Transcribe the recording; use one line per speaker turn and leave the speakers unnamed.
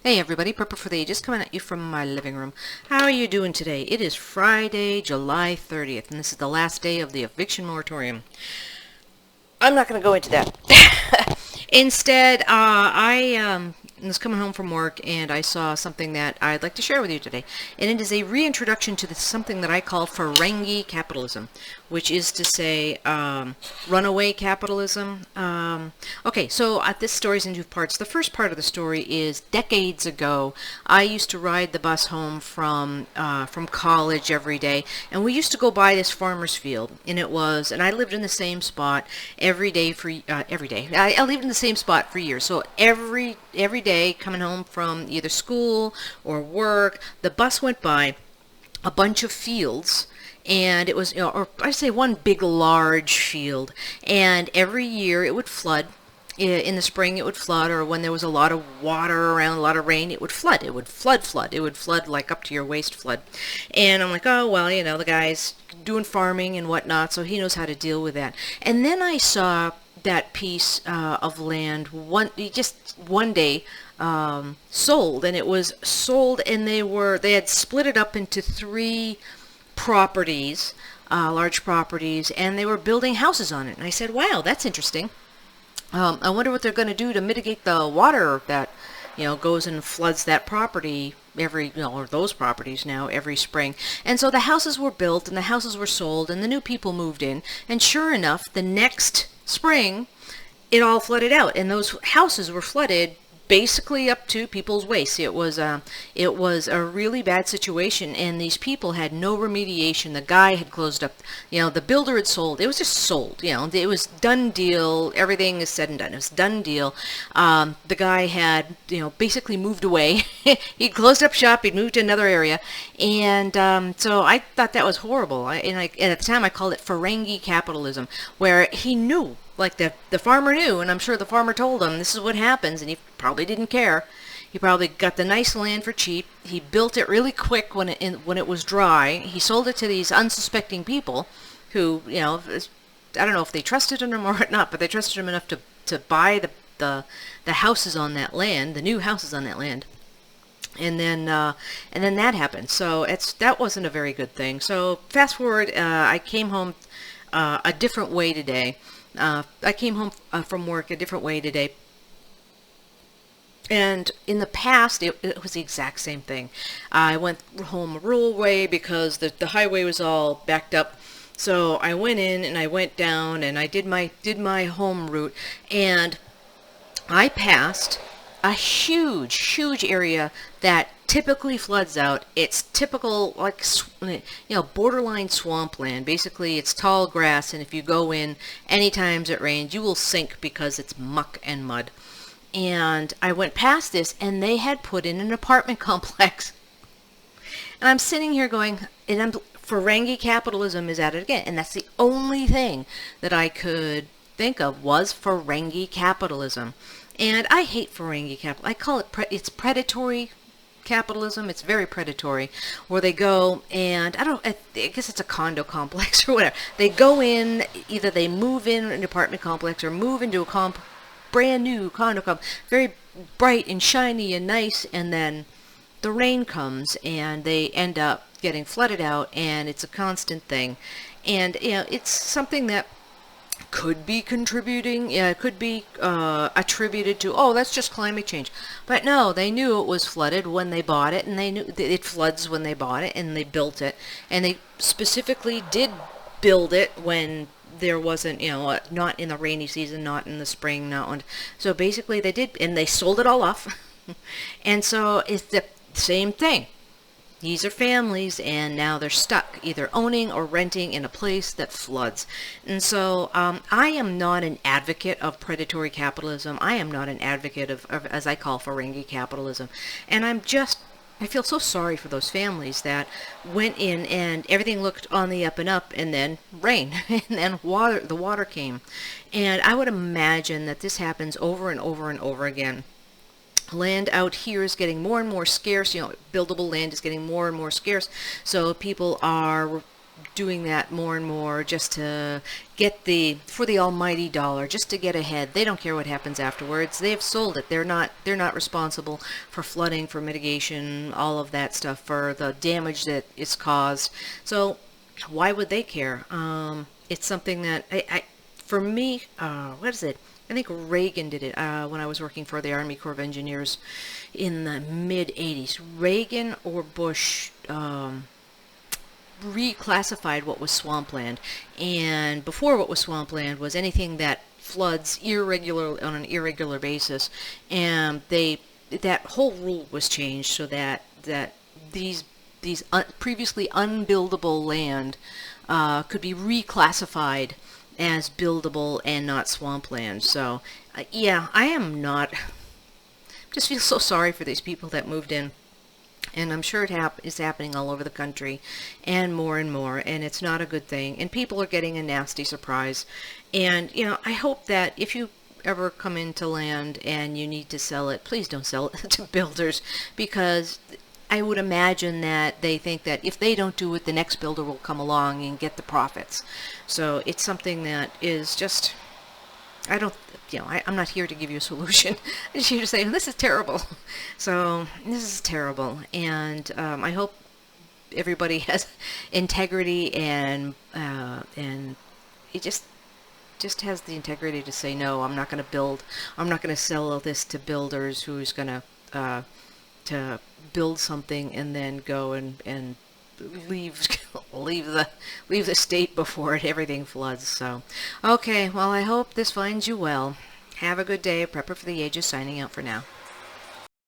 Hey everybody, Prepper for the Ages coming at you from my living room. How are you doing today? It is Friday, July 30th, and this is the last day of the eviction moratorium. I'm not going to go into that. Instead, I was coming home from work and I saw something that I'd like to share with you today. And it is a reintroduction to something that I call Ferengi capitalism, which is to say runaway capitalism. Okay, so this story's in two parts. The first part of the story is decades ago. I used to ride the bus home from college every day, and we used to go by this farmer's field, and I lived in the same spot every day for every day. I lived in the same spot for years, so every day coming home from either school or work, the bus went by a bunch of fields, and it was, or I'd say one big large field, and every year it would flood. In the spring it would flood, or when there was a lot of water around, a lot of rain, it would flood. It would flood. It would flood like up to your waist flood. And I'm like, oh, well, the guy's doing farming and whatnot, so he knows how to deal with that. And then I saw that piece of land one day sold, and it was sold, and they had split it up into three properties, large properties, and they were building houses on it. And I said, wow, that's interesting. I wonder what they're going to do to mitigate the water that, goes and floods that property or those properties now every spring. And so the houses were built and the houses were sold and the new people moved in. And sure enough, the next spring, it all flooded out. And those houses were flooded basically up to people's waists. It was a really bad situation, and these people had no remediation. The guy had closed up, the builder had sold. It was just sold, it was done deal. Everything is said and done. It was done deal. The guy had, basically moved away. He closed up shop. He'd moved to another area, and so I thought that was horrible. And at the time I called it Ferengi capitalism, where he knew. Like the farmer knew, and I'm sure the farmer told him this is what happens, and he probably didn't care. He probably got the nice land for cheap. He built it really quick when it was dry. He sold it to these unsuspecting people who, I don't know if they trusted him or not, but they trusted him enough to buy the houses on that land, the new houses on that land. And then that happened. So that wasn't a very good thing. So fast forward, I came home a different way today. I came home from work a different way today. And in the past, it was the exact same thing. I went home a rural way because the highway was all backed up. So I went in and I went down and I did my home route, and I passed a huge area that typically floods out. It's typical, like, borderline swampland. Basically, it's tall grass, and if you go in any times it rains, you will sink because it's muck and mud. And I went past this, and they had put in an apartment complex. And I'm sitting here going, Ferengi capitalism is at it again. And that's the only thing that I could think of was Ferengi capitalism. And I hate Ferengi capitalism. I call it, it's predatory capitalism. It's very predatory, where they go and I guess it's a condo complex or whatever. They go in, either they move in an apartment complex or move into a brand new condo complex, very bright and shiny and nice, and then the rain comes and they end up getting flooded out, and it's a constant thing. And it's something that could be contributing, could be attributed to, oh, that's just climate change. But no, they knew it was flooded when they bought it, and they knew it floods when they bought it, and they built it. And they specifically did build it when there wasn't, not in the rainy season, not in the spring, so basically they did, and they sold it all off. And so it's the same thing. These are families, and now they're stuck either owning or renting in a place that floods. And so I am not an advocate of predatory capitalism. I am not an advocate of as I call Ferengi capitalism. And I feel so sorry for those families that went in and everything looked on the up and up, and then rain, and then the water came. And I would imagine that this happens over and over and over again. Land out here is getting more and more scarce. Buildable land is getting more and more scarce. So people are doing that more and more just to get for the almighty dollar, just to get ahead. They don't care what happens afterwards. They have sold it. They're not responsible for flooding, for mitigation, all of that stuff, for the damage that it's caused. So why would they care? It's something that for me, what is it? I think Reagan did it when I was working for the Army Corps of Engineers in the mid 80s. Reagan or Bush reclassified what was swampland, and before what was swampland was anything that floods on an irregular basis, and that whole rule was changed so that these previously unbuildable land could be reclassified as buildable and not swampland. So yeah, I am not, just feel so sorry for these people that moved in. And I'm sure is happening all over the country, and more, and it's not a good thing. And people are getting a nasty surprise. And, I hope that if you ever come into land and you need to sell it, please don't sell it to builders, because I would imagine that they think that if they don't do it, the next builder will come along and get the profits. So it's something that is just, I'm not here to give you a solution. I'm just here to say, this is terrible. So this is terrible. And I hope everybody has integrity and it just has the integrity to say, no, I'm not going to build. I'm not going to sell this to builders who's going to build something and then go and leave the state before everything floods. So okay, well, I hope this finds you well. Have a good day. Prepper for the Ages signing out for now.